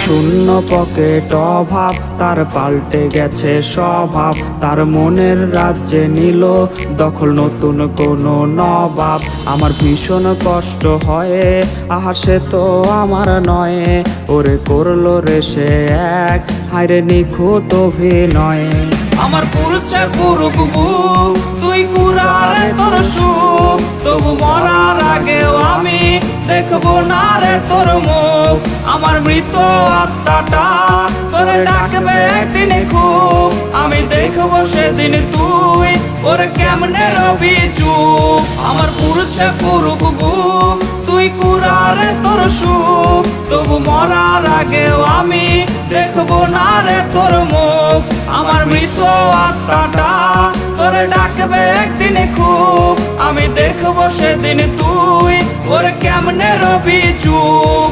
শূন্য পকেট অভাব, তার পাল্টে গেছে স্বভাব। তার মনের রাজ্যে নিল দখল নতুন কোনো নবাব। আমার ভীষণ কষ্ট হয়, আহা সে তো আমার নয়। ওরে করলো রে সে এক, হায়রে নিখুঁত অভিনয়। আমার পুরুষে পুরুক বুক, তুই কুড়ারে তোর সুখ। তবু মরার আগেও আমি দেখবো না রে তোর মুখ। আমার মৃত আত্মাটা তোরে ডাকবে একদিন খুব। আমি দেখবো সেদিন তুই ওরে কেমনে রবি চুপ। আমার পুরুষে পুরুক বুক, তুই কুড়ারে তোর সুখ। তবু মরার আগেও আমি দেখবো না রে তোর মুখ। আমার মৃত আত্মাটা তোরে ডাকবে একদিন খুব। আমি দেখবো সেদিন তুই ওরে কেমনে রবি চুপ।